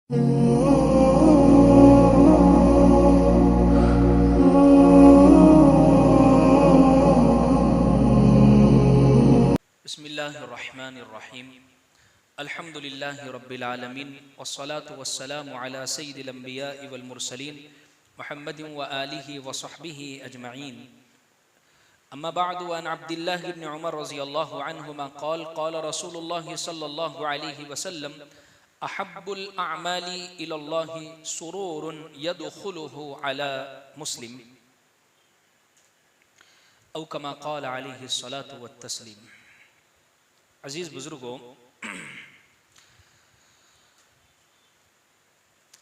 बिस्मिल्लाहिर्रहमानिर्रहीम अल्हम्दुलिल्लाहि रब्बिल आलमीन वस्सलातु वस्सलामु अला सय्यिदिल अंबियाइ वल मुरसलीन मुहम्मदिन व आलिहि व सहबिहि अजमईन अम्मा बअदु अन अब्दिल्लाह इब्न उमर रज़ियल्लाहु अन्हुमा क़ाल रसूलुल्लाहि सल्लल्लाहु अलैहि वसल्लम अहब्बुल अअमालि इलल्लाहि सुरूरुन यदखुलुहु अला मुस्लिम औ कमा क़ाल अलैहि सलातु वत्तस्लीम। अजीज़ बुज़ुर्गों,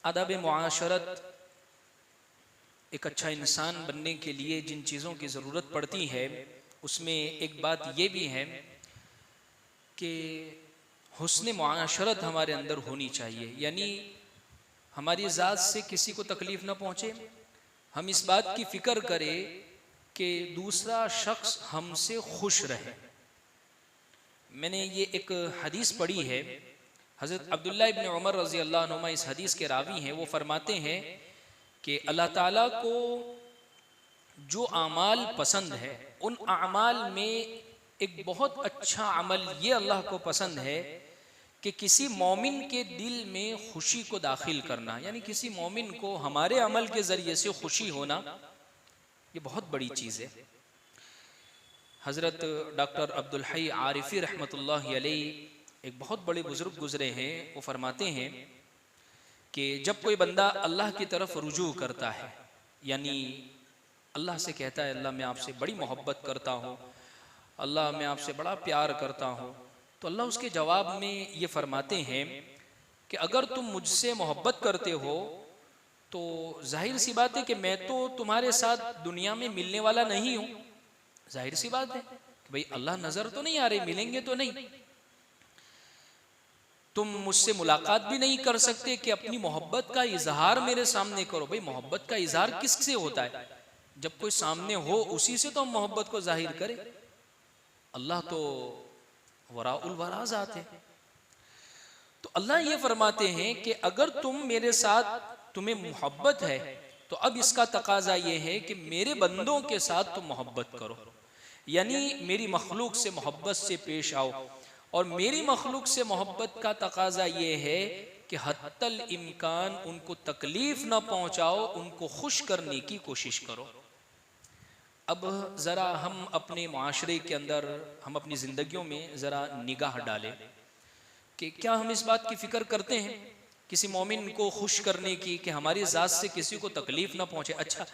आदाब मुआशरत एक अच्छा इंसान बनने के लिए जिन चीज़ों की ज़रूरत पड़ती है उसमें एक बात ये भी है कि हुस्न मुआशरत हमारे अंदर होनी चाहिए, यानी हमारी ज़ात से किसी को तकलीफ़ ना पहुँचे। हम इस बात की फ़िक्र करें कि दूसरा शख्स हमसे खुश रहे। मैंने ये एक हदीस पढ़ी है, हज़रत अब्दुल्लाह इब्न उमर रज़ी अल्लाह अन्हुमा इस हदीस के रावी हैं। वो फरमाते हैं कि अल्लाह ताला को जो आमाल पसंद है उन आमाल में एक बहुत अच्छा अमल ये अल्लाह को पसंद है कि किसी मोमिन के दिल में खुशी को दाखिल करना, यानी किसी मोमिन को हमारे अमल के ज़रिए से खुशी होना, ये बहुत बड़ी चीज़ है। हज़रत डॉक्टर अब्दुल हई आरिफ़ी रहमतुल्लाहि अलैहि एक बहुत बड़े बुज़ुर्ग गुज़रे हैं। वो फरमाते हैं कि जब कोई बंदा अल्लाह की तरफ रुजू करता है, यानी अल्लाह से कहता है अल्लाह मैं आपसे बड़ी मोहब्बत करता हूँ, अल्लाह मैं आपसे बड़ा प्यार करता हूँ, तो अल्लाह उसके जवाब में ये फरमाते हैं कि अगर तुम मुझसे मोहब्बत करते हो तो जाहिर सी बात है कि मैं तो तुम्हारे साथ दुनिया में मिलने वाला नहीं हूँ। जाहिर सी बात है कि भाई अल्लाह नजर तो नहीं आ रहे, मिलेंगे तो नहीं, तुम मुझसे मुलाकात भी नहीं कर सकते कि अपनी मोहब्बत का इजहार मेरे सामने करो। भाई मोहब्बत का इजहार किससे होता है? जब कोई सामने हो उसी से तो हम मोहब्बत को जाहिर करें। अल्लाह तो वराउल वरा ज़ात है। तो अल्लाह ये फरमाते हैं कि अगर तुम मेरे साथ तुम्हें मोहब्बत है तो अब इसका तकाजा ये है कि मेरे बंदों के साथ तुम मोहब्बत करो, यानी मेरी मखलूक से मोहब्बत से पेश आओ। और मेरी मखलूक से मोहब्बत का तकाजा ये है कि हत्तल इम्कान उनको तकलीफ ना पहुंचाओ, उनको खुश करने की कोशिश करो। अब ज़रा हम अपने माशरे के अंदर, हम अपनी ज़िंदगियों में ज़रा निगाह डालें कि क्या हम इस बात की फ़िक्र करते हैं किसी मोमिन को खुश करने की कि हमारी ज़ात से किसी को तकलीफ़ ना पहुँचे। अच्छा,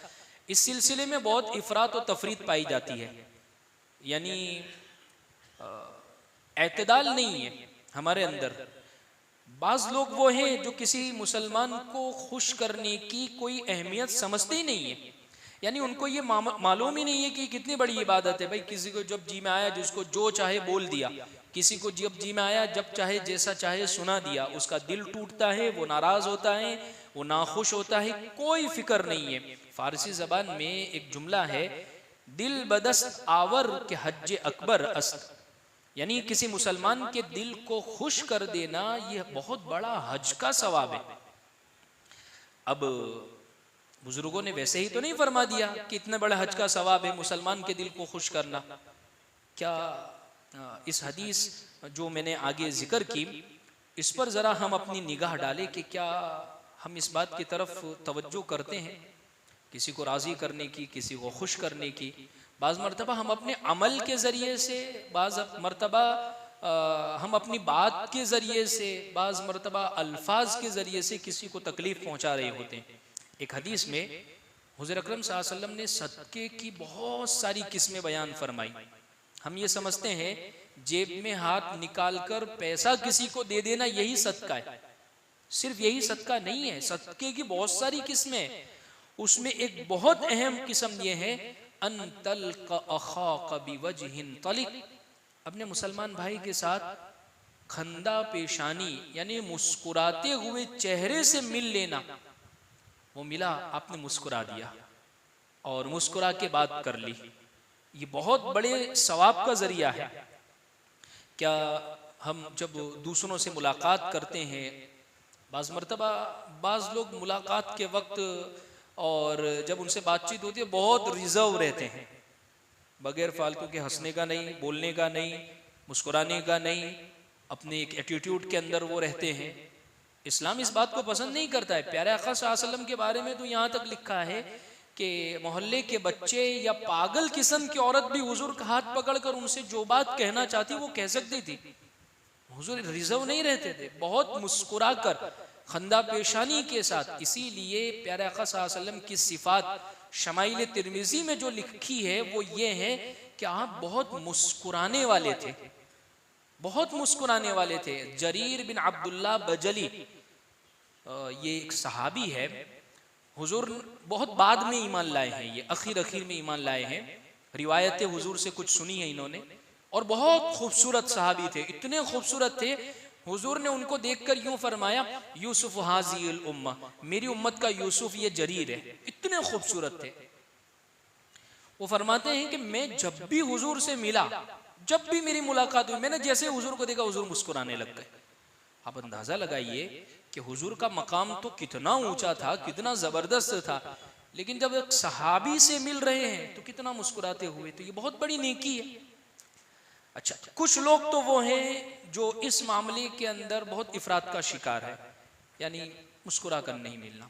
इस सिलसिले में बहुत इफ़रात और तफरीत पाई जाती है, यानी एतदाल नहीं है हमारे अंदर। बाज़ लोग वो हैं जो किसी मुसलमान को खुश करने की कोई अहमियत समझते ही नहीं है, यानी उनको ये मालूम ही नहीं है कि कितनी बड़ी इबादत है। भाई किसी को जब जी में आया जिसको जो चाहे बोल दिया, किसी को जब जी में आया जब चाहे जैसा चाहे सुना दिया, उसका दिल टूटता है, वो नाराज़ होता है, वो नाखुश होता है, कोई फिक्र नहीं है। फारसी ज़बान में एक जुमला है, दिल बदस्त आवर के हज अकबर अस्त, यानी किसी मुसलमान के दिल को खुश कर देना यह बहुत बड़ा हज का सवाब है। अब बुजुर्गों ने वैसे ही तो नहीं फरमा दिया कि इतने बड़े हज का सवाब है मुसलमान के दिल को खुश करना। क्या इस हदीस जो मैंने आगे जिक्र की इस पर ज़रा हम अपनी निगाह डालें कि क्या हम इस बात की तरफ तवज्जो करते हैं किसी को राज़ी करने की, किसी को खुश करने की। बाज़ मरतबा हम अपने अमल के ज़रिए से, बाज़ मरतबा हम अपनी बात के ज़रिए से, बाज़ मरतबा अल्फाज के ज़रिए से किसी को तकलीफ़ पहुँचा रहे होते हैं। एक हदीस में हुज़ूर अकरम सल्लल्लाहु अलैहि वसल्लम ने सदक़े की बहुत सारी किस्में बयान फरमाई। हम ये समझते हैं जेब में हाथ निकाल कर पैसा किसी को दे देना यही सदका है। सिर्फ यही सदका नहीं है, सदके की बहुत सारी किस्में। उसमें एक बहुत अहम किस्म यह है अन तल्क़ा अख़ाका बिवजहिन तलिक़, अपने मुसलमान भाई के साथ खंदा पेशानी यानी मुस्कुराते हुए चेहरे से मिल लेना। वो मिला, आपने मुस्कुरा दिया और मुस्कुरा के बात कर ली, ये बहुत बड़े सवाब का ज़रिया है। क्या हम जब दूसरों से मुलाकात करते हैं, बाज़ मरतबा बाज़ लोग मुलाकात के वक्त और जब उनसे बातचीत होती है बहुत रिजर्व रहते हैं, बगैर फालतू के हंसने का नहीं, बोलने का नहीं, मुस्कुराने का नहीं, अपने एक एटीट्यूड के अंदर वो रहते हैं। इस्लाम इस बात को पसंद नहीं करता है। प्यारे आका सल्लल्लाहु अलैहि वसल्लम के बारे में तो यहाँ तक लिखा है कि मोहल्ले के बच्चे या पागल किस्म की औरत भी हुजूर का हाथ पकड़कर उनसे जो बात कहना चाहती वो कह सकती थी। हुजूर रिजर्व नहीं रहते थे, बहुत मुस्कुरा कर खंदा पेशानी के साथ। इसीलिए प्यारे आका सल्लल्लाहु अलैहि वसल्लम की सिफात शमाइल तिर्मिजी में जो लिखी है वो ये है कि आप बहुत मुस्कुराने वाले थे, बहुत मुस्कुराने वाले थे। जरीर बिन अब्दुल्ला बजली ये एक सहाबी है, हुजूर बहुत बाद में ईमान लाए हैं, ये आखिर में ईमान लाए हैं। रिवायतें हुजूर से कुछ सुनी है इन्होंने, और बहुत खूबसूरत सहाबी थे, इतने खूबसूरत थे हुजूर ने उनको देखकर यूं फरमाया यूसुफ हाजिल उम्मा, मेरी उम्मत का यूसुफ ये जरीर है। इतने खूबसूरत थे। वो फरमाते हैं कि मैं जब भी हुजूर से मिला, जब भी मेरी मुलाकात हुई, मैंने जैसे हुजूर को देखा हुजूर मुस्कुराने लग गए। आप अंदाजा लगाइए कि हुजूर का मकाम तो कितना ऊंचा था, कितना जबरदस्त था, लेकिन जब एक सहाबी से मिल रहे हैं तो कितना मुस्कुराते हुए। तो ये बहुत बड़ी नेकी है। अच्छा, कुछ लोग तो वो हैं जो इस मामले के अंदर बहुत इफरात का शिकार है, यानी मुस्कुरा कर नहीं मिलना।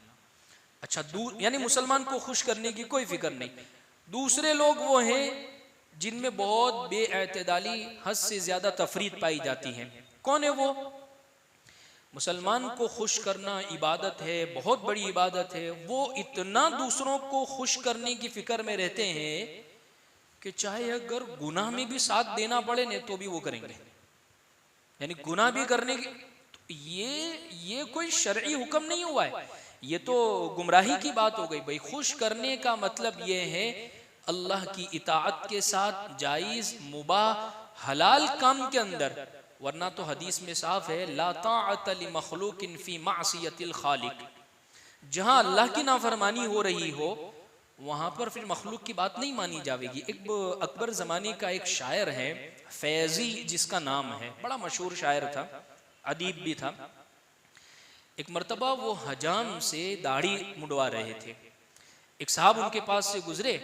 अच्छा, यानी मुसलमान को खुश करने की कोई फिक्र नहीं। दूसरे लोग वो हैं जिनमें बहुत बेएतदाली, हद से ज्यादा तफरीद पाई जाती है। कौन है वो? मुसलमान को खुश करना इबादत है, बहुत बड़ी इबादत है। वो इतना दूसरों को खुश करने की फिक्र में रहते हैं कि चाहे अगर गुनाह में भी साथ देना पड़े ने तो भी वो करेंगे, यानी गुनाह भी करने की। तो ये कोई शरई हुक्म नहीं हुआ है, ये तो गुमराही की बात हो गई भाई। खुश करने का मतलब ये है अल्लाह की इताअत के साथ, जायज मुबाह हलाल काम के अंदर। वरना तो हदीस में साफ है ला ताअत लि मखलूकिन फी मासियतिल खालिक, जहां अल्लाह की नाफरमानी हो रही हो वहां पर फिर मखलूक की बात नहीं मानी जाएगी। एक अकबर जमाने का एक शायर है फैजी जिसका नाम है, बड़ा मशहूर शायर था, अदीब भी था। एक मर्तबा वो हजाम से दाढ़ी मुंडवा रहे थे। एक साहब उनके पास से गुजरे,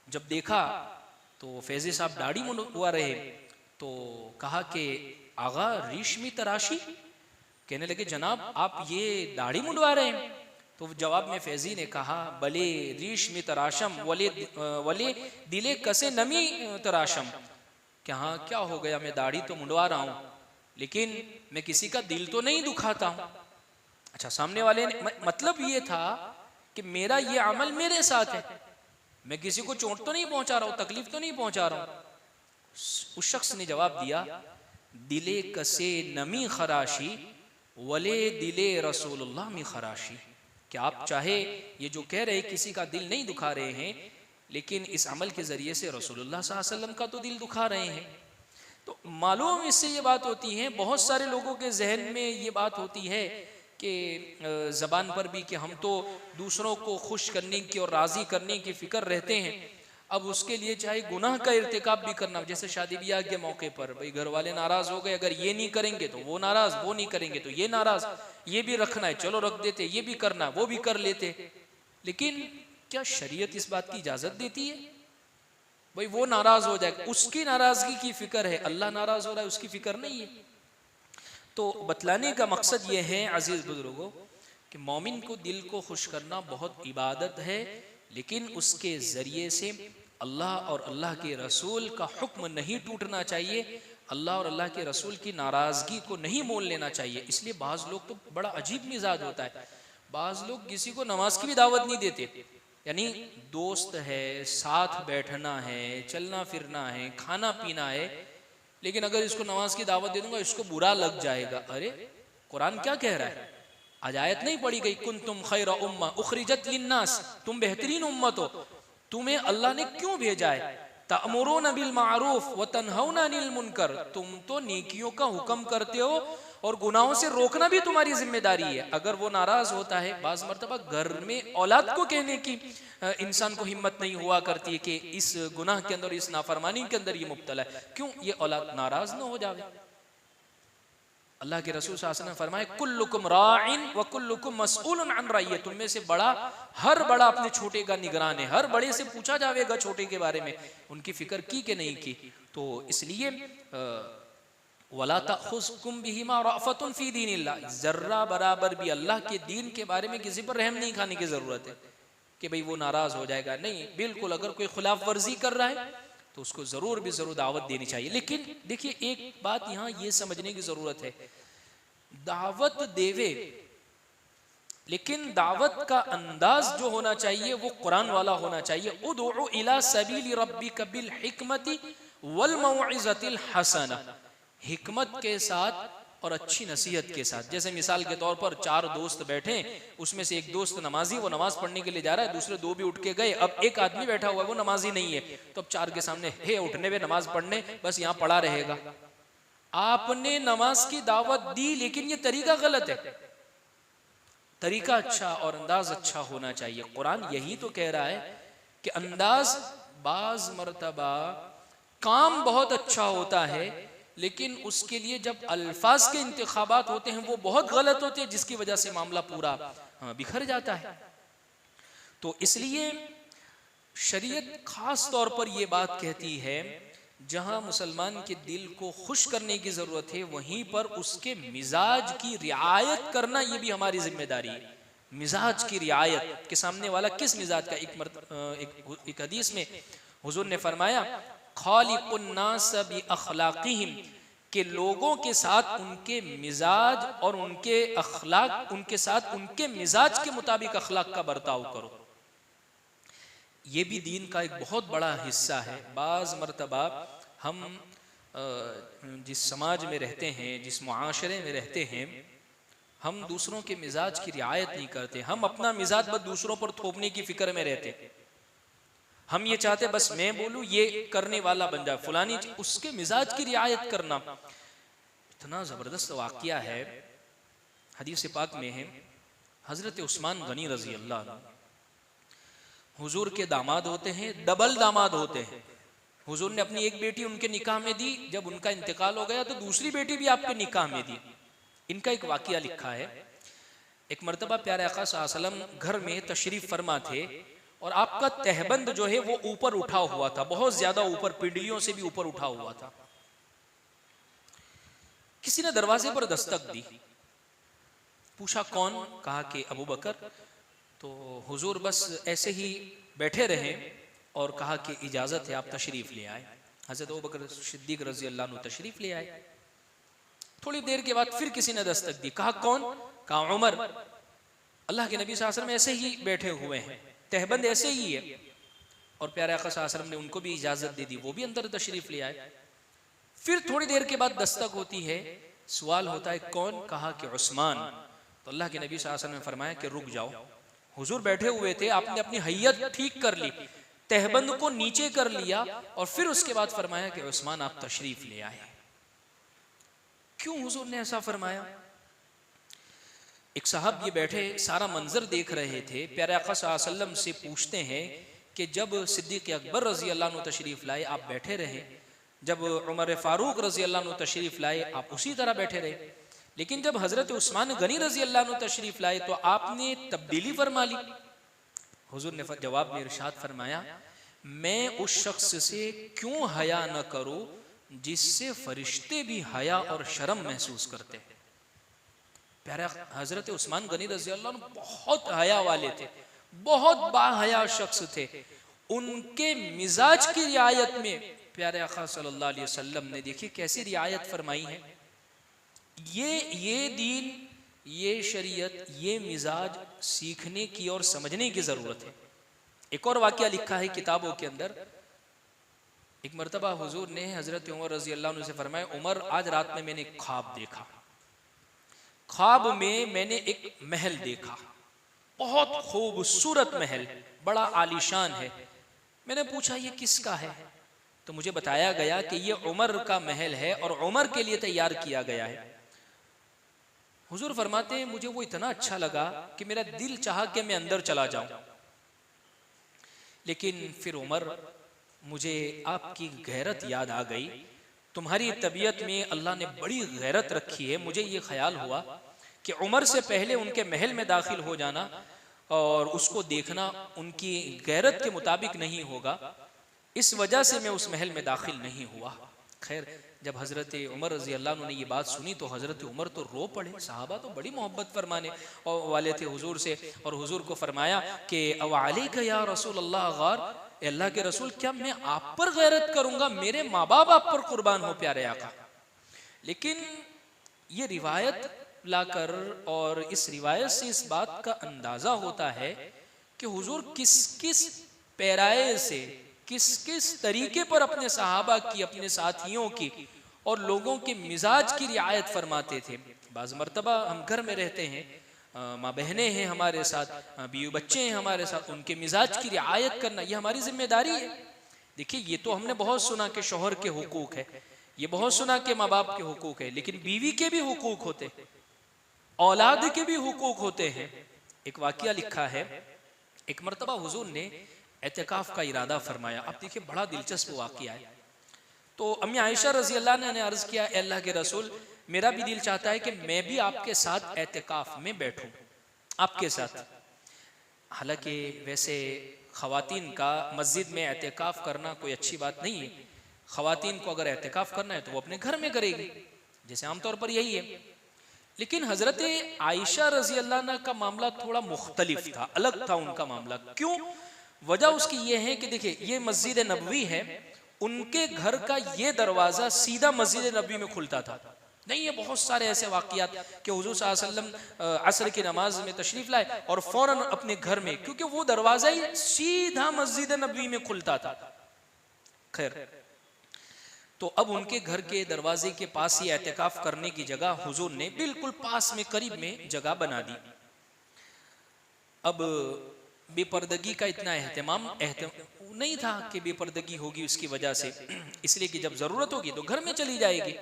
जब देखा तो फैजी साहब दाढ़ी मुंडवा रहे तो कहा कि आगा रेशमी तराशी। कहने लगे जनाब आप ये दाढ़ी मुंडवा रहे हैं? तो जवाब में फैजी ने कहा बले रेशमी तराशम वले दिले कसे नमी तराशम। क्या हो गया, मैं दाढ़ी तो मुंडवा रहा हूँ लेकिन मैं किसी का दिल तो नहीं दुखाता हूँ। अच्छा, सामने वाले ने मतलब ये था कि मेरा ये अमल मेरे साथ है, मैं किसी को चोट तो नहीं पहुंचा रहा हूँ, तकलीफ तो नहीं पहुंचा रहा हूँ। उस शख्स ने जवाब दिया दिले कसे नमी खराशी वले दिले रसूलुल्लाह में खराशी। क्या आप चाहे ये जो कह रहे किसी का दिल नहीं दुखा रहे हैं, लेकिन इस अमल के जरिए से रसूलुल्लाह सल्लल्लाहु अलैहि वसल्लम का तो दिल दुखा रहे हैं। तो मालूम इससे ये बात होती है, बहुत सारे लोगों के जहन में ये बात होती है कि ज़बान पर भी कि हम तो दूसरों को खुश करने की और राज़ी करने की फ़िक्र रहते हैं। अब उसके लिए चाहे गुनाह का इर्तिकाब भी करना, जैसे शादी ब्याह के मौके पर भाई घर वाले नाराज़ हो गए, अगर ये नहीं करेंगे तो वो नाराज़, वो नहीं करेंगे तो ये नाराज़, ये भी रखना है चलो रख देते, ये भी करना है वो भी कर लेते। लेकिन क्या शरीयत इस बात की इजाज़त देती है? भाई वो नाराज़ हो जाए, उसकी नाराज़गी की फ़िक्र है, अल्लाह नाराज़ हो रहा है उसकी फ़िक्र नहीं है। तो बतलाने का मकसद ये है अजीज बुजुर्गों कि मोमिन को दिल को खुश करना बहुत इबादत है, लेकिन उसके ज़रिए से अल्लाह और अल्लाह के रसूल का हुक्म नहीं टूटना चाहिए, अल्लाह और अल्लाह के रसूल की नाराज़गी को नहीं मोल लेना चाहिए। इसलिए बाज़ लोग तो बड़ा अजीब मिजाज होता है, बाज़ लोग किसी को नमाज की भी दावत नहीं देते, यानी दोस्त है, साथ बैठना है, चलना फिरना है, खाना पीना है, लेकिन अगर इसको नमाज की दावत दे दूंगा इसको बुरा लग जाएगा। अरे कुरान क्या कह रहा है? आज आयत नहीं पढ़ी गई कुंतुम खैरा उम्मा उखरिजत लिन्नास, तुम बेहतरीन उम्मत हो, तुम्हें अल्लाह ने क्यों भेजा है? तअमुरूना बिल मारूफ व तनहौना अनिल मुनकर, तुम तो नेकियों का हुक्म करते हो और गुनाहों से रोकना भी तुम्हारी जिम्मेदारी है। अगर वो नाराज होता है, बाज़ मर्तबा घर में औलाद को कहने की इंसान को हिम्मत नहीं हुआ करती है कि इस गुनाह के अंदर, इस नाफरमानी के अंदर ये मुब्तला है, क्यों? ये औलाद नाराज ना हो जाए। अल्लाह के रसूल सल्लल्लाहु अलैहि वसल्लम ने फरमाया कुल्लुकुम राइन व कुल्लुकुम मसऊलुन अन रइयत, तुम में से हर बड़ा अपने छोटे का निगरान है, हर बड़े से पूछा जाएगा छोटे के बारे में, उनकी फिक्र की कि नहीं की। तो इसलिए वला तखुज़कुम बिहिमा रअफ़तुन फी दीनिल्लाह, जर्रा बराबर भी अल्लाह के दीन के बारे में किसी पर रहम नहीं खाने की जरूरत है कि भाई वो नाराज हो जाएगा, नहीं, बिल्कुल अगर कोई खिलाफ वर्जी कर रहा है तो उसको जरूर भी जरूर दावत देनी चाहिए। लेकिन देखिए एक बात यहाँ ये समझने की जरूरत है, दावत देवे लेकिन दावत का अंदाज जो होना चाहिए वो कुरान वाला होना चाहिए। उदउ इला सबीली रब्बिका बिल हिकमति वल मौइज़तिल हसना, हिकमत के साथ और अच्छी नसीहत के साथ। जैसे मिसाल के तौर पर 4 दोस्त बैठे, उसमें से एक दोस्त नमाजी, वो नमाज पढ़ने के लिए जा रहा है, दूसरे 2 भी उठ के गए, अब एक आदमी बैठा हुआ है वो नमाजी नहीं है, तो अब 4 के सामने हे उठने में नमाज पढ़ने, बस यहाँ पढ़ा रहेगा। आपने नमाज की दावत दी लेकिन ये तरीका गलत है, तरीका अच्छा और अंदाज अच्छा होना चाहिए। कुरान यही तो कह रहा है कि अंदाज बाज मर्तबा काम बहुत अच्छा होता है लेकिन उसके लिए जब अल्फाज के इंतखाबात होते हैं वो बहुत गलत होते हैं, जिसकी वजह से मामला पूरा बिखर जाता है। तो इसलिए शरीयत खास तौर पर यह बात कहती है जहां मुसलमान के दिल को खुश करने की जरूरत है वहीं पर उसके मिजाज की रियायत करना ये भी हमारी जिम्मेदारी है। मिजाज की रियायत के सामने वाला किस मिजाज का, एक हदीस में हुजूर ने फरमाया खालिकुन नास बि अखलाकिहिम, के लोगों के साथ उनके मिजाज और उनके अखलाक, उनके साथ उनके मिजाज के मुताबिक अखलाक का बर्ताव करो। ये भी दीन का एक बहुत बड़ा हिस्सा है। बाज़ मर्तबा हम जिस समाज में रहते हैं, जिस मुआशरे में रहते हैं, हम दूसरों के मिजाज की रियायत नहीं करते। हम अपना मिजाज बस दूसरों पर थोपने की फिक्र में रहते। हम ये चाहते बस मैं बोलूं ये करने वाला बन जाए फलानी, उसके मिजाज की रियायत करना। इतना जबरदस्त वाकया है, हदीस पाक में है, हजरत उस्मान गनी रजी अल्लाह अन्हु हुजूर के दामाद होते हैं, डबल दामाद होते हैं। हुजूर ने अपनी एक बेटी उनके निकाह में दी, जब उनका इंतकाल हो गया तो दूसरी बेटी भी आपके निकाह में दी। इनका एक वाकया लिखा है, एक मर्तबा प्यारे आका सल्लल्लाहु अलैहि वसल्लम घर में तशरीफ फरमा थे और आपका तहबंद जो है वो ऊपर उठा हुआ था, बहुत ज्यादा ऊपर, पिंडलियों से भी ऊपर उठा हुआ था। किसी ने दरवाजे पर दस्तक दी, पूछा कौन, कहा कि अबू बकर। तो हुजूर बस ऐसे ही बैठे रहे और कहा कि इजाजत है आप तशरीफ ले आए। हजरत अबू बकर सिद्दीक रजी अल्लाह अन्हु तशरीफ ले आए। थोड़ी देर के बाद फिर किसी ने दस्तक दी, कहा कौन, कहा उमर। अल्लाह के नबी सल्लल्लाहु अलैहि वसल्लम ऐसे ही बैठे हुए हैं, तहबंद ऐसे ही है, और प्यारे आका सल्लल्लाहु अलैहि वसल्लम ने उनको भी इजाजत दे दी, वो भी अंदर तशरीफ ले आए। फिर थोड़ी देर के बाद दस्तक होती है, सवाल होता है कौन, कहा कि उस्मान। तो अल्लाह के नबी सल्लल्लाहु अलैहि वसल्लम ने फरमाया कि रुक जाओ। हुजूर बैठे हुए थे, आपने अपनी हैयत ठीक कर ली, तहबंद को नीचे कर लिया और फिर उसके बाद फरमाया कि उस्मान आप तशरीफ ले आए। क्यों हुजूर ने ऐसा फरमाया? एक साहब ये बैठे सारा मंजर देख रहे थे, प्यारे आका सल्लल्लाहु अलैहि वसल्लम से पूछते हैं कि जब सिद्दीक अकबर रजी अल्लाह अन्हु तशरीफ लाए आप बैठे रहे, जब उमर फारूक रजी अल्लाह अन्हु तशरीफ लाए आप उसी तरह बैठे रहे, लेकिन जब हजरत उस्मान गनी रजी अल्लाह अन्हु तशरीफ लाए तो आपने तब्दीली फरमा ली। हुजूर ने जवाब में इरशाद फरमाया, मैं उस शख्स से क्यों हया न करूं जिससे फरिश्ते भी हया और शर्म महसूस करते हैं। प्यारा हजरत उस्मान गनी रजी अल्लाह अन्हु बहुत हया वाले थे, बहुत बाहया शख्स थे। उनके मिजाज की रियायत में प्यारे आका सल्लल्लाहु अलैहि वसल्लम ने देखिए कैसी रियायत फरमाई है। ये दीन, ये शरीयत, ये मिजाज सीखने की और समझने की जरूरत है। एक और वाकया लिखा है किताबों के अंदर, एक मर्तबा हुजूर ने हजरत उमर रजी अल्लाह अन्हु से फरमाया, उमर आज रात में मैंने ख्वाब देखा, ख्वाब में मैंने एक महल देखा, बहुत खूबसूरत महल, बड़ा आलीशान है। मैंने पूछा ये किसका है? तो मुझे बताया गया कि ये उमर का महल है और उमर के लिए तैयार किया गया है। हुजूर फरमाते हैं मुझे वो इतना अच्छा लगा कि मेरा दिल चाहा कि मैं अंदर चला जाऊं, लेकिन फिर उमर मुझे आपकी गैरत याद आ गई, तुम्हारी तबीयत में अल्लाह ने बड़ी गैरत रखी है, मुझे ये ख्याल हुआ कि उमर से पहले उनके महल में दाखिल हो जाना और उसको देखना उनकी गैरत के मुताबिक नहीं होगा, इस वजह से मैं उस महल में दाखिल नहीं हुआ। खैर, जब हज़रत उमर रज़ी अल्लाह अन्हु ने ये बात सुनी तो हज़रत उमर तो रो पड़े। सहाबा तो बड़ी मोहब्बत फरमाने वाले थे हुजूर से, और हुजूर को फरमाया कि अवअलैका या रसूल अल्लाह गार, अल्लाह के रसूल क्या मैं आप पर गैरत करूंगा? मेरे माँ बाप आप पर कुर्बान हो प्यारे आका। लेकिन ये रिवायत लाकर और इस रिवायत से इस बात का अंदाजा होता है कि हुजूर किस किस पैराए से, किस किस तरीके पर अपने सहाबा की, अपने साथियों की और लोगों के मिजाज की रियायत फरमाते थे। बाज़ मरतबा हम घर में रहते हैं, माँ बहनें हैं हमारे साथ, बीवी बच्चे हैं हमारे साथ, उनके मिजाज की रियायत करना ये हमारी जिम्मेदारी है। देखिए, ये तो हमने बहुत सुना कि शौहर के हुकूक है, ये बहुत सुना कि माँ बाप के हुकूक है, लेकिन बीवी के भी हुकूक होते, औलाद के भी हुकूक होते हैं। एक वाकया लिखा है, एक मरतबा हुजूर ने एतिकाफ का इरादा फरमाया। अब देखिए, बड़ा दिलचस्प वाकया है। तो अम्मी आयशा रजी अल्लाह ने अर्ज किया, अल्लाह के रसूल, मेरा भी दिल चाहता है कि मैं भी आपके साथ एतिकाफ में बैठूं, आपके साथ। हालांकि वैसे खवातीन का मस्जिद में एतिकाफ करना कोई अच्छी बात नहीं है। खवातीन को अगर एतिकाफ करना है तो वो अपने घर में करेगी, जैसे आमतौर पर यही है। लेकिन हजरत आयशा रजी अल्लाह का मामला थोड़ा मुख्तलिफ था, अलग था उनका मामला। क्यों? वजह उसकी ये है कि देखिए, ये मस्जिद नबवी है, उनके घर का ये दरवाजा सीधा मस्जिद नबवी में खुलता था। नहीं, ये बहुत सारे ऐसे वाकयात कि हुजूर सल्लल्लाहु अलैहि वसल्लम असर की नमाज में तशरीफ लाए और फौरन अपने घर में, क्योंकि वो दरवाजा ही सीधा मस्जिद नबवी में खुलता था। खैर, तो अब उनके घर के दरवाजे के पास ही एतिकाफ करने की जगह हुजूर ने बिल्कुल पास में, करीब में जगह बना दी। अब बेपर्दगी का इतना एहतमाम नहीं था कि बेपर्दगी होगी उसकी वजह से, इसलिए कि जब जरूरत होगी तो घर में चली जाएगी।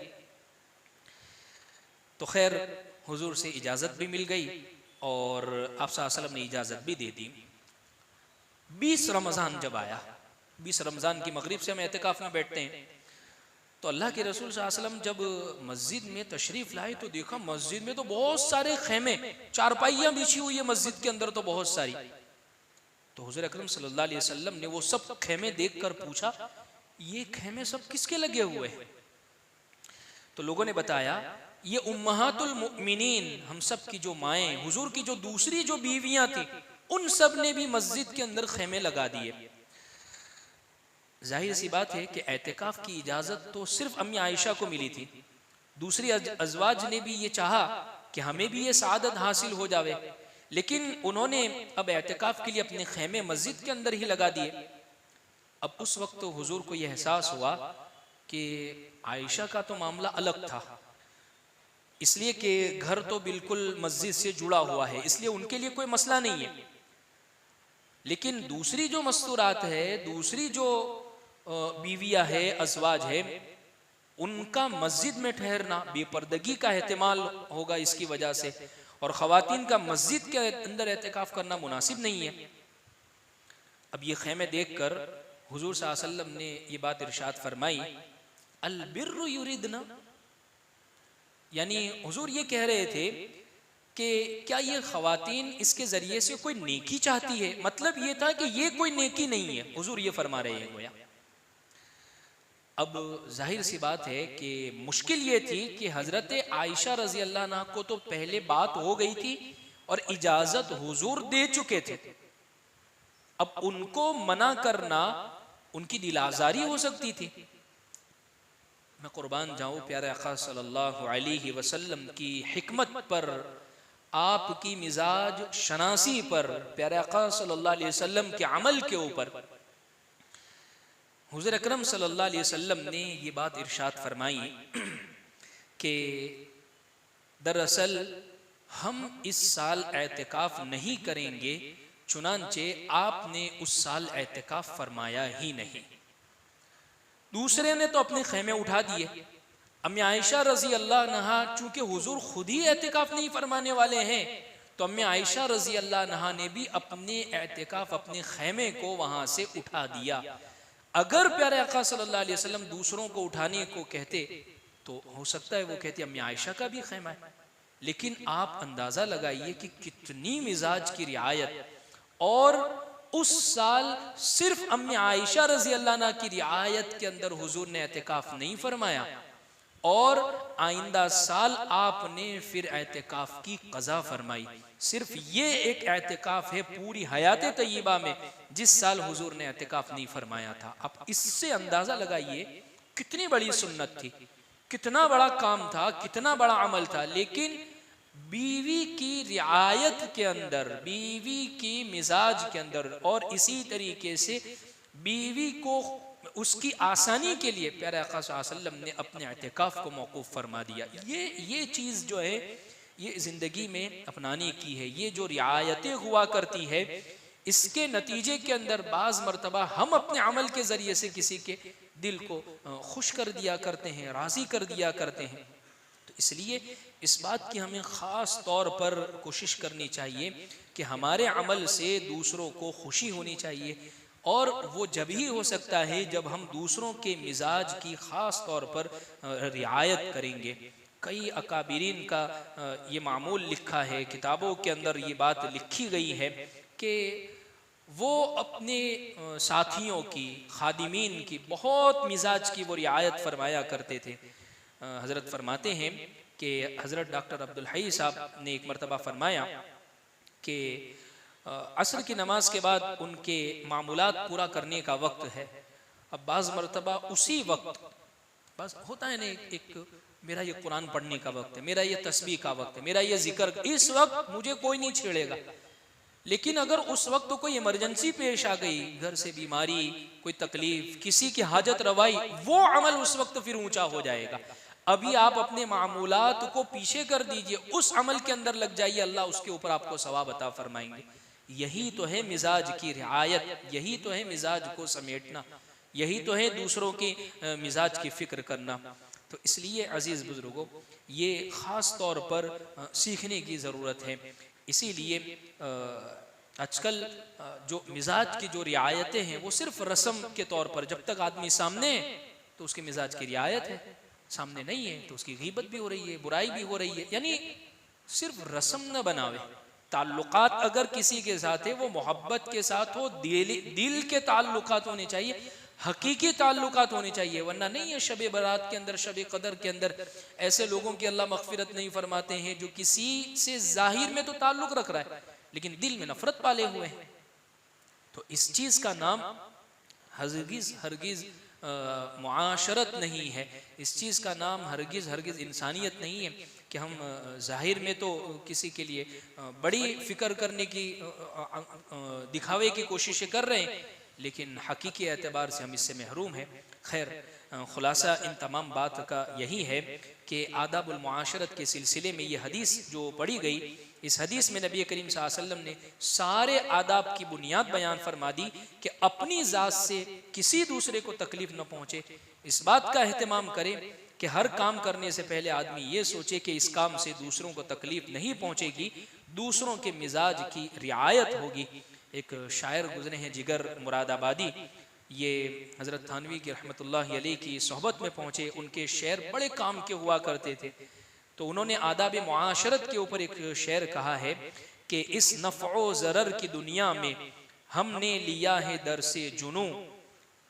तो खैर, हुजूर से इजाजत भी मिल गई और आप सल्लल्लाहु अलैहि वसल्लम ने इजाजत भी दे दी। 20 रमजान जब आया, 20 रमजान की मगरिब से हम एतिकाफ में बैठते हैं, तो अल्लाह के रसूल सल्लल्लाहु अलैहि वसल्लम जब मस्जिद में तशरीफ लाए तो देखा मस्जिद में तो बहुत सारे खेमे, चारपाइयां बिछी हुई है मस्जिद के अंदर तो बहुत सारी। तो हुजूर अकरम सल्लल्लाहु अलैहि वसल्लम ने वो सब खेमे देखकर पूछा, ये खेमे सब किसके लगे हुए हैं? तो लोगों ने बताया, ये उम्महातुल मुमिनीन, हम सब की जो माएँ, हुजूर की जो दूसरी जो बीवियां थी, उन सब ने भी मस्जिद के अंदर खेमे लगा दिए। जाहिर सी बात है कि एतिकाफ की इजाजत तो सिर्फ अम्मी आयशा को मिली थी, दूसरी अजवाज ने भी ये चाहा कि हमें भी ये सादत हासिल हो जावे, लेकिन उन्होंने अब एतिकाफ के लिए अपने खेमे मस्जिद के अंदर ही लगा दिए। अब उस वक्त तो हुजूर को यह एहसास हुआ कि आयशा का तो मामला अलग था, इसलिए कि घर तो बिल्कुल मस्जिद से जुड़ा हुआ है, इसलिए उनके लिए कोई मसला नहीं है। लेकिन दूसरी जो मस्तूरात है, दूसरी जो बीवियां है, अजवाज है, उनका मस्जिद में ठहरना बेपर्दगी का एहतिमाल होगा इसकी वजह से, और खवातीन का मस्जिद के अंदर एतिकाफ करना मुनासिब नहीं है। अब ये खेमे देखकर हुजूर सल्लल्लाहु अलैहि वसल्लम ने ये बात इरशाद फरमाई, अल बिर्रु युरिदना, यानी हुजूर ये कह रहे थे कि क्या ये खवातीन इसके जरिए से कोई नेकी चाहती है? मतलब ये था कि ये कोई नेकी नहीं है, हुजूर ये फरमा रहे हैं गोया। अब जाहिर सी बात है कि मुश्किल ये थी कि हजरत आयशा रजी अल्लाह अन्हा को तो पहले बात हो गई थी और इजाजत हुजूर दे चुके थे। अब उनको मना करना उनकी दिलाजारी हो सकती थी। मैं कुर्बान जाऊं प्यारे आका सल्लल्लाहु अलैहि वसल्लम की हिकमत पर, आपकी मिजाज शनासी पर, प्यारे आका सल्लल्लाहु अलैहि वसल्लम के अमल के ऊपर। हुज़ूर अकरम सल्लल्लाहु अलैहि वसल्लम ने ये बात इरशाद फरमाई कि दरअसल हम इस साल एतिकाफ नहीं करेंगे, चुनांचे आपने उस साल एतिकाफ फरमाया ही नहीं। दूसरे ने तो अपने खेमे उठा दिए। अम्मी आयशा रजी अल्लाह अन्हा, चूंकि हुजूर खुद ही एतिकाफ नहीं फरमाने वाले हैं, तो अम्मी आयशा रजी अल्लाह अन्हा ने भी अपने एतिकाफ, अपने खेमे को वहां से उठा दिया। अगर प्यारे आका सल्लल्लाहु अलैहि वसल्लम दूसरों को उठाने को कहते तो हो सकता है वो कहती अम्मी आयशा का भी खैमा है, लेकिन आप अंदाजा लगाइए कि कितनी मिजाज की रियायत। और उस साल सिर्फ अम्मी आयशा रजी अल्लाह अन्हा की रियायत के अंदर हुजूर ने एतिकाफ नहीं फरमाया, और आइंदा साल आपने फिर एतिकाफ की कज़ा फरमाई। सिर्फ ये एक एतिकाफ है पूरी हयात तय्यबा में जिस साल हुजूर ने एतिकाफ नहीं फरमाया था। आप इससे अंदाजा लगाइए कितनी बड़ी सुन्नत थी, कितना बड़ा काम था, कितना बड़ा अमल था। लेकिन बीवी की रियायत के अंदर, बीवी की मिजाज के अंदर, और इसी तरीके से बीवी को उसकी आसानी के लिए प्यारे आका सल्लल्लाहु अलैहि वसल्लम ने अपने एतिकाफ को मौकूफ फरमा दिया। ये चीज़ जो है ये ज़िंदगी में अपनाने की है। ये जो रियायतें हुआ करती है इसके नतीजे के अंदर बाज़ मरतबा हम अपने अमल के ज़रिए से किसी के दिल को खुश कर दिया करते हैं, राज़ी कर दिया करते हैं। तो इसलिए इस बात की हमें ख़ास तौर पर कोशिश करनी चाहिए कि हमारे अमल से दूसरों को खुशी होनी चाहिए, और वो जब ही हो सकता है जब हम दूसरों के मिजाज की ख़ास तौर पर रियायत करेंगे। कई अकाबिरीन का ये मामूल लिखा है, किताबों के अंदर ये बात लिखी गई है कि वो अपने साथियों की, खादिमीन की बहुत मिजाज की वो रियायत फरमाया करते थे। हज़रत फरमाते हैं कि हज़रत डॉक्टर अब्दुल हई साहब ने एक मरतबा फरमाया कि असर की नमाज के बाद उनके मामूलात पूरा करने का वक्त है। अब बाज़ मरतबा उसी वक्त बस होता है ना, एक मेरा ये कुरान पढ़ने का वक्त है, मेरा ये तस्बीह का वक्त है, मेरा ये जिक्र, इस वक्त मुझे कोई नहीं छेड़ेगा। लेकिन अगर उस वक्त तो कोई इमरजेंसी पेश आ गई, घर से बीमारी, कोई तकलीफ, किसी की हाजत रवाई, वो अमल उस वक्त फिर ऊंचा हो जाएगा। अभी आप अपने मामूलात को पीछे कर दीजिए, उस अमल के अंदर लग जाइए, अल्लाह उसके ऊपर आपको सवाब अता फरमाएंगे। यही तो है मिजाज की रियायत, यही तो है मिजाज को समेटना, यही तो है दूसरों के मिजाज की फिक्र करना। तो इसलिए अजीज़ बुजुर्गों, ये ख़ास तौर पर सीखने की ज़रूरत है। इसीलिए आजकल जो मिजाज की जो रियायतें हैं वो सिर्फ रस्म के तौर पर, जब तक आदमी सामने है तो उसके मिजाज की रियायत है, सामने नहीं है तो उसकी गीबत भी हो रही है, बुराई भी हो रही है। यानी सिर्फ रस्म न बनावे, ताल्लुकात अगर किसी के साथ है वो मोहब्बत के साथ हो, दिल के ताल्लुकात होने चाहिए, हकीकी ताल्लुकात होने चाहिए। वरना नहीं है शब बारात के अंदर, शब कदर के अंदर ऐसे लोगों की अल्लाह मगफिरत नहीं फरमाते हैं जो किसी से जाहिर में तो ताल्लुक रख रहा है लेकिन दिल में नफरत पाले हुए हैं। तो इस चीज़ का नाम हरगिज़ मुआशरत नहीं है, इस चीज़ का नाम हरगिज़ इंसानियत नहीं है कि हम जाहिर में तो किसी के लिए बड़ी फिक्र करने की, दिखावे की कोशिशें कर रहे हैं, लेकिन हकीकी एतबार से हम इससे महरूम हैं। खैर, खुलासा इन तमाम बात का यही है कि आदाबुल मुआशरत के सिलसिले में ये हदीस जो पढ़ी गई, इस हदीस में नबी करीम सल्लल्लाहु अलैहि वसल्लम ने सारे आदाब की बुनियाद बयान फरमा दी कि अपनी ज़ात से किसी दूसरे को तकलीफ न पहुँचे। इस बात का एहतमाम करें कि हर काम करने से पहले आदमी ये सोचे कि इस काम से दूसरों को तकलीफ नहीं पहुँचेगी, दूसरों के मिजाज की रियायत होगी। एक शायर गुजरे हैं जिगर मुरादाबादी, ये हज़रत थानवी की रहमतुल्लाहि अलैह की सोहबत में पहुँचे, उनके शेर बड़े काम के हुआ करते थे। तो उन्होंने आदाब मुआशरत के ऊपर एक शेर कहा है कि इस नफ़ो ज़रर की दुनिया में हमने लिया है दर से जुनू,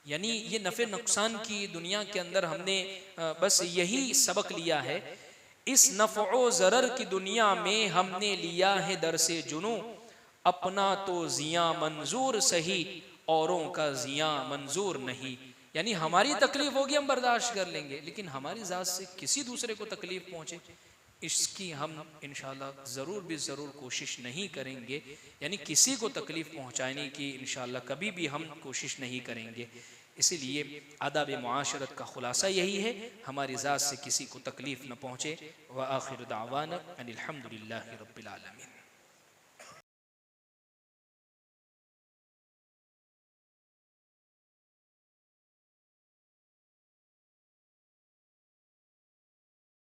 यानी ये नफ़े नुकसान की दुनिया के अंदर हमने बस यही सबक लिया है। इस नफ़ो ज़रर की दुनिया में हमने लिया है दर से जुनू, अपना तो जिया मंजूर सही औरों का जिया मंजूर नहीं। यानी हमारी तकलीफ होगी हम बर्दाश्त कर लेंगे, लेकिन हमारी ज़ात से किसी दूसरे को तकलीफ पहुँचे इसकी हम इंशाअल्लाह ज़रूर भी ज़रूर कोशिश नहीं करेंगे। यानी किसी को तकलीफ़ पहुँचाने की इंशाअल्लाह कभी भी हम कोशिश नहीं करेंगे। इसीलिए आदाब मुआशरत का खुलासा यही है, हमारी ज़ात से किसी को तकलीफ़ न पहुँचे। व आखिर दावाना अनिल हम्दुलिल्लाहि रब्बिल आलमीन।